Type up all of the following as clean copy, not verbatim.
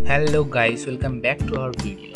Hello guys, welcome back to our video.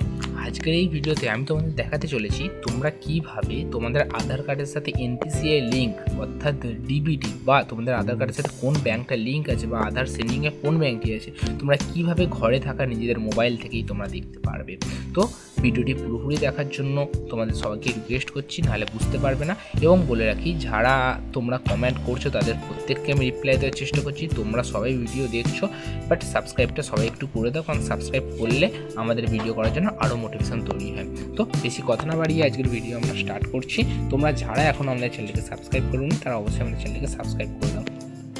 আজকের এই ভিডিওতে আমি তোমাদের দেখাতে চলেছি তোমরা কিভাবে তোমাদের আধার কার্ডের সাথে এনপিসিআই লিঙ্ক অর্থাৎ ডিবিটি বা তোমাদের আধার কার্ডের সাথে কোন ব্যাংকটা লিঙ্ক আছে বা আধার সেন্ডিংয়ে কোন ব্যাংকে আছে তোমরা কিভাবে ঘরে থাকা নিজেদের মোবাইল থেকেই তোমরা দেখতে পারবে। তো ভিডিওটি পুরোপুরি দেখার জন্য তোমাদের সবাইকে রিকোয়েস্ট করছি, নাহলে বুঝতে পারবে না। এবং বলে রাখি, যারা তোমরা কমেন্ট করছো তাদের প্রত্যেককে আমি রিপ্লাই দেওয়ার চেষ্টা করছি। তোমরা সবাই ভিডিও দেখছো, বাট সাবস্ক্রাইবটা সবাই একটু করে দাও, কারণ সাবস্ক্রাইব করলে আমাদের ভিডিও করার জন্য আরও মোটিভেশন তৈরি হয়। তো বেশি কথা না বাড়িয়ে আজকের ভিডিও আমরা স্টার্ট করছি। তোমরা যারা এখন আমাদের চ্যানেলকে সাবস্ক্রাইব করোনি তারা অবশ্যই আমাদের চ্যানেলকে সাবস্ক্রাইব করে দাও,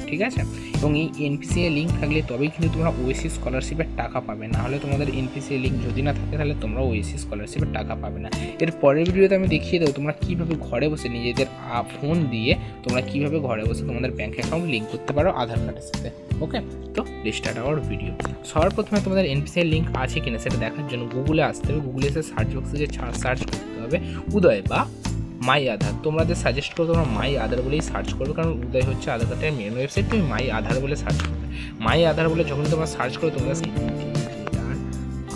ঠিক আছে? এবং এই এনপিসিআই লিঙ্ক থাকলে তবেই কিন্তু তোমরা ওএসসি স্কলারশিপের টাকা পাবে, না হলে তোমাদের এনপিসিআই লিঙ্ক যদি না থাকে তাহলে তোমরা ওএসসি স্কলারশিপের টাকা পাবে না। এর পরের ভিডিওতে আমি দেখিয়ে দেবো তোমরা কীভাবে ঘরে বসে নিজেদের ফোন দিয়ে তোমরা কীভাবে ঘরে বসে তোমাদের ব্যাঙ্ক অ্যাকাউন্ট লিঙ্ক করতে পারো আধার কার্ডের সাথে। ওকে, তো স্টার্ট আওয়ার ভিডিও। সবার প্রথমে তোমাদের এনপিসিআই লিঙ্ক আছে কিনা সেটা দেখার জন্য গুগলে আসতে হবে। গুগলে এসে সার্চ বক্সে যে সার্চ করতে হবে উদয় বা মাই আধার। তোমাদের সাজেস্ট করো তোমরা মাই আধার বলেই সার্চ করবে, কারণ উদয় হচ্ছে আধার কার্ডের মেন ওয়েবসাইট। তুমি মাই আধার বলে সার্চ করবে। মাই আধার বলে যখন তোমরা সার্চ করো তোমরা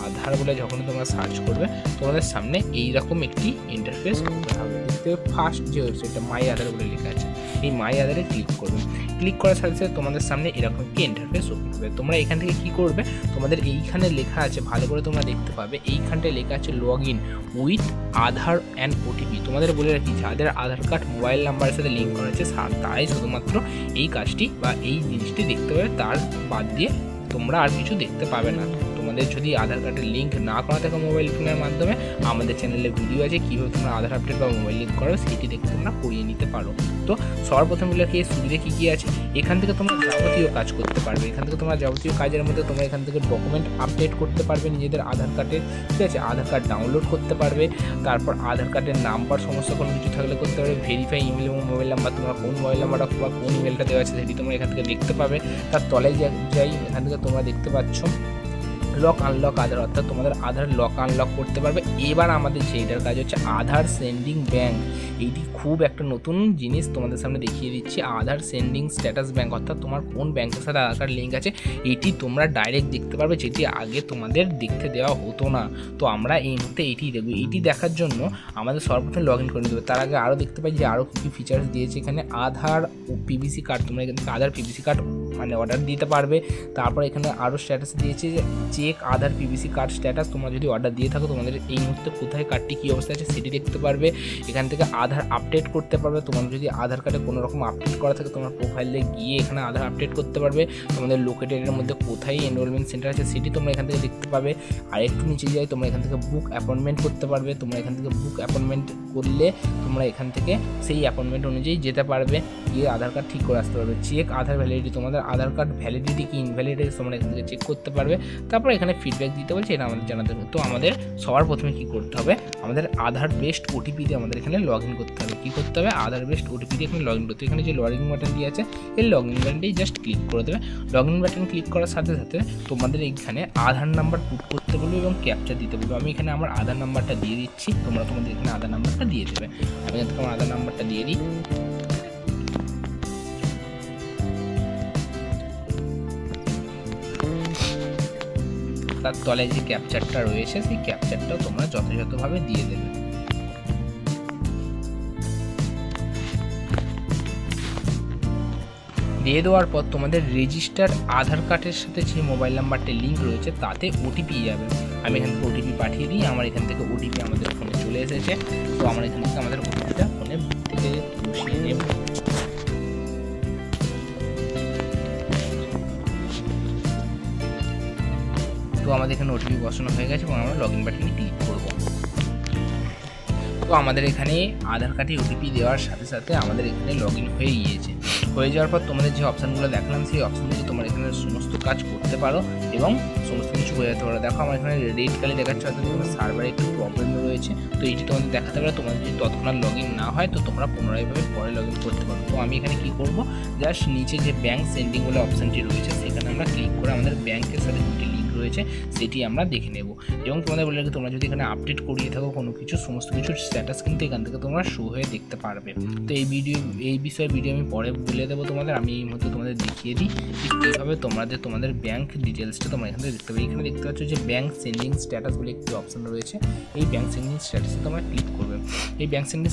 আধার বলে যখন তোমরা সার্চ করবে তোমাদের সামনে এইরকম একটি ইন্টারফেস হবে। দেখতে ফার্স্ট যে ওয়েবসাইটটা মাই আধার বলে লেখা আছে, এই মাই আধারে ক্লিক করবে। ক্লিক করার সাথে সাথে তোমাদের সামনে এরকম একটি ইন্টারফেস ওপেন হবে। তোমরা এখান থেকে কী করবে, তোমাদের এইখানে লেখা আছে, ভালো করে তোমরা দেখতে পাবে, এইখানটায় লেখা আছে log in with Aadhaar and OTP. তোমাদের বলে রাখি, যাদের আধার কার্ড মোবাইল নাম্বারের সাথে লিঙ্ক করা আছে তারাই শুধুমাত্র এই কাজটি বা এই জিনিসটি দেখতে পাবে, তার বাদ দিয়ে তোমরা আর কিছু দেখতে পাবে না। তোমাদের যদি আধার কার্ডের লিঙ্ক না করা থাকে মোবাইল ফোনের মাধ্যমে, আমাদের চ্যানেলে ভিডিও আছে কীভাবে তোমরা আধার আপডেট বা মোবাইল লিঙ্ক করো, সেটি দেখে তোমরা করিয়ে নিতে পারো। তো সবার প্রথমে বলে কি সুবিধা কী কী আছে, এখান থেকে তোমরা যাবতীয় কাজ করতে পারবে। এখান থেকে তোমরা যাবতীয় কাজের মধ্যে তোমরা এখান থেকে ডকুমেন্ট আপডেট করতে পারবে নিজেদের আধার কার্ডের, ঠিক আছে? আধার কার্ড ডাউনলোড করতে পারবে, তারপর আধার কার্ডের নাম্বার সমস্যা কোনো কিছু থাকলে করতে পারবে। ভেরিফাই ইমেল এবং মোবাইল নাম্বার, তোমরা কোন মোবাইল নাম্বারটা বা কোন ইমেলটা দেওয়া আছে সেটি তোমরা এখান থেকে দেখতে পাবে। তার তলায় যাই, এখান থেকে তোমরা দেখতে পাচ্ছ লক আনলক আধার, অর্থাৎ তোমাদের আধার লক আনলক করতে পারবে। এবার আমাদের সেইটার কাজ হচ্ছে আধার সেন্ডিং ব্যাঙ্ক। এইটি খুব একটা নতুন জিনিস তোমাদের সামনে দেখিয়ে দিচ্ছি। আধার সেন্ডিং স্ট্যাটাস ব্যাঙ্ক, অর্থাৎ তোমার কোন ব্যাঙ্কের সাথে আধার কার্ড লিঙ্ক আছে এটি তোমরা ডাইরেক্ট দেখতে পারবে, যেটি আগে তোমাদের দেখতে দেওয়া হতো না। তো আমরা এই মুহূর্তে এটি দেখব। এটি দেখার জন্য আমাদের সর্বপ্রথম লগ ইন করে নিতে হবে। তার আগে আরও দেখতে পাই যে আরও কী কী ফিচার্স দিয়েছে এখানে। আধার ও পিভিসি কার্ড, তোমরা এখান থেকে আধার পিভিসি কার্ড মানে অর্ডার দিতে পারবে। তারপর এখানে আরও স্ট্যাটাস দিয়েছে যে চেক আধার পিভিসি কার্ড স্ট্যাটাস। তোমরা যদি অর্ডার দিয়ে থাকো তোমাদের এই মুহূর্তে কোথায় কার্ডটি কী অবস্থা আছে সেটি দেখতে পারবে। এখান থেকে আধার আপডেট করতে পারবে। তোমাদের যদি আধার কার্ডে কোনো রকম আপডেট করা থাকে তোমার প্রোফাইলে গিয়ে এখানে আধার আপডেট করতে পারবে। তোমাদের লোকেটেডের মধ্যে কোথায় এনরোলমেন্ট সেন্টার আছে সেটি তোমরা এখান থেকে দেখতে পাবে। আর একটু নিচে যাই, তোমরা এখান থেকে বুক অ্যাপয়েন্টমেন্ট করতে পারবে। তোমরা এখান থেকে বুক অ্যাপয়েন্টমেন্ট করলে তোমরা এখান থেকে সেই অ্যাপয়েন্টমেন্ট অনুযায়ী যেতে পারবে, গিয়ে আধার কার্ড ঠিক করে আসতে পারবে। চেক আধার ভ্যালিডিটি, তোমাদের আধার কার্ড ভ্যালিডিটি কি ইনভ্যালিড আছে তোমরা এখান থেকে চেক করতে পারবে। তারপর এখানে ফিডব্যাক দিতে বলছে, এটা আমাদের জানাতে হবে। তো আমাদের সবার প্রথমে কী করতে হবে, আমাদের আধার বেসড ওটিপি দিয়ে আমাদের এখানে লগ ইন করতে হবে। কী করতে হবে, আধার বেসড ওটিপি দিয়ে এখানে লগ ইন করতে হবে। এখানে যে লগ ইন বাটন দিয়ে আছে এই লগ ইন বাটনটি জাস্ট ক্লিক করে দেবে। লগ ইন বাটন ক্লিক করার সাথে সাথে তোমাদের এইখানে আধার নাম্বার পুট করতে বলবে এবং ক্যাপচার দিতে বলবে। আমি এখানে আমার আধার নাম্বারটা দিয়ে দিচ্ছি, তোমরা তোমাদের এখানে আধার নাম্বারটা দিয়ে দেবে। আমি এখান থেকে আমার আধার নাম্বারটা দিয়ে দিই। তার তলায় যে ক্যাপচারটা রয়েছে সেই ক্যাপচারটাও তোমরা যথাযথভাবে দিয়ে দেবে। দিয়ে দেওয়ার পর তোমাদের রেজিস্টার আধার কার্ডের সাথে যে মোবাইল নাম্বারটা লিঙ্ক রয়েছে তাতে ওটিপি যাবে। আমি এখান থেকে ওটিপি পাঠিয়ে দিই। আমার এখান থেকে ওটিপি আমাদের ফোনে চলে এসেছে। তো আমরা এখান থেকে আমাদের ওটিপিটা ফোনে থেকে বসিয়ে নেব। তো আমাদের এখানে ওটিপি বসানো হয়ে গেছে এবং আমরা লগ ইন বাটনে ক্লিক করব। তো আমাদের এখানে আধার কার্ডে ওটিপি দেওয়ার সাথে সাথে আমাদের এখানে লগ ইন হয়ে গিয়েছে। হয়ে যাওয়ার পর তোমাদের যে অপশানগুলো দেখালাম সেই অপশানগুলো তোমরা এখানে সমস্ত কাজ করতে পারো এবং সমস্ত কিছু হয়ে যেতে পারো। দেখো আমার এখানে রেড কালার দেখাচ্ছে, অর্থাৎ তোমার সার্ভারে একটু প্রবলেম রয়েছে। তো এইটি তোমাদের দেখাতে পারে। তোমাদের যদি তৎক্ষণাৎ লগ ইন না হয় তো তোমরা পুনরায়ভাবে পরে লগ ইন করতে পারো। তো আমি এখানে কী করবো, জাস্ট নিচে যে ব্যাঙ্ক সেন্ডিং বলে অপশানটি রয়েছে সেখানে আমরা ক্লিক করে আমাদের ব্যাঙ্কের সাথে দুটি লিঙ্ক রয়েছে রয়েছে সেটি আমরা দেখে নেব। এবং তোমাদের বলে রাখি, তোমরা যদি এখানে আপডেট করিয়ে থাকো কোনো কিছু, সমস্ত কিছুর স্ট্যাটাস কিন্তু এখান থেকে তোমরা শো হয়ে দেখতে পারবে। তো এই বিষয়ে ভিডিও আমি পরে বলে দেবো তোমাদের। আমি এই মুহূর্তে তোমাদের দেখিয়ে দিই কীভাবে তোমাদের ব্যাঙ্ক ডিটেলসটা তোমরা এখান থেকে দেখতে পাবে। এখানে দেখতে পাচ্ছ যে ব্যাঙ্ক সেন্ডিং স্ট্যাটাস বলে একটি অপশন রয়েছে। এই ব্যাঙ্ক সেন্ডিং স্ট্যাটাসে তোমরা ক্লিক করবে। এই ব্যাঙ্ক সেন্ডিং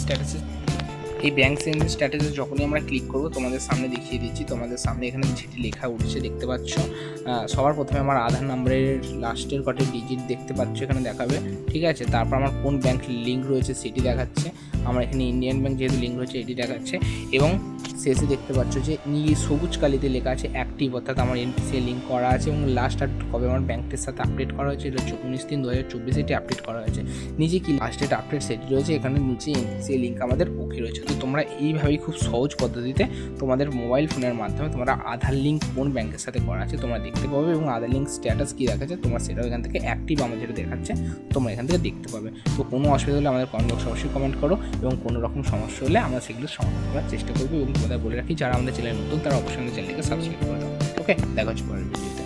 স্ট্যাটাসে যখনই আমরা ক্লিক করবো, তোমাদের সামনে দেখিয়ে দিচ্ছি। তোমাদের সামনে এখানে যেটি লেখা উঠছে দেখতে পাচ্ছ, সবার প্রথমে আমার আধার নাম্বারের লাস্টের কটি ডিজিট দেখতে পাচ্ছ এখানে দেখাবে, ঠিক আছে। তারপর আমার কোন ব্যাঙ্ক লিঙ্ক রয়েছে সেটি দেখাচ্ছে। আমার এখানে ইন্ডিয়ান ব্যাঙ্ক যেহেতু লিঙ্ক রয়েছে এটি দেখাচ্ছে। এবং শেষে দেখতে পাচ্ছ যে সবুজ কালিতে লেখা আছে অ্যাক্টিভ, অর্থাৎ আমার এনপিসিআই লিঙ্ক করা আছে এবং লাস্ট আর কবে আমার ব্যাঙ্কের সাথে আপডেট করা হয়েছে, এটা 19/3/2024 এটি আপডেট করা হয়েছে। নিচে কি লাস্ট ডেট আপডেট সেটি রয়েছে, এখানে নিচে এনপিসিআই লিঙ্ক আমাদের ওকে রয়েছে। তো তোমরা এইভাবেই খুব সহজ পদ্ধতিতে তোমাদের মোবাইল ফোনের মাধ্যমে তোমরা আধার লিঙ্ক কোন ব্যাঙ্কের সাথে করা আছে তোমরা দেখতে পাবে, এবং আধার লিঙ্ক স্ট্যাটাস কী দেখাচ্ছে তোমরা সেটাও এখান থেকে অ্যাক্টিভ আমার যেটা দেখাচ্ছে তোমরা এখান থেকে দেখতে পাবে। তো কোনো অসুবিধা হলে আমাদের কমেন্ট বক্সে অবশ্যই কমেন্ট করো, এবং কোনো রকম সমস্যা হলে আমরা সেগুলো সমাধান করার চেষ্টা করবো। এবং তোমাদের বলে রাখি, যারা আমাদের চ্যানেল নতুন তারা অবশ্যই আমাদের চ্যানেলকে সাবস্ক্রাইব করে দাও। ওকে, দেখা হচ্ছে পরের ভিডিওতে।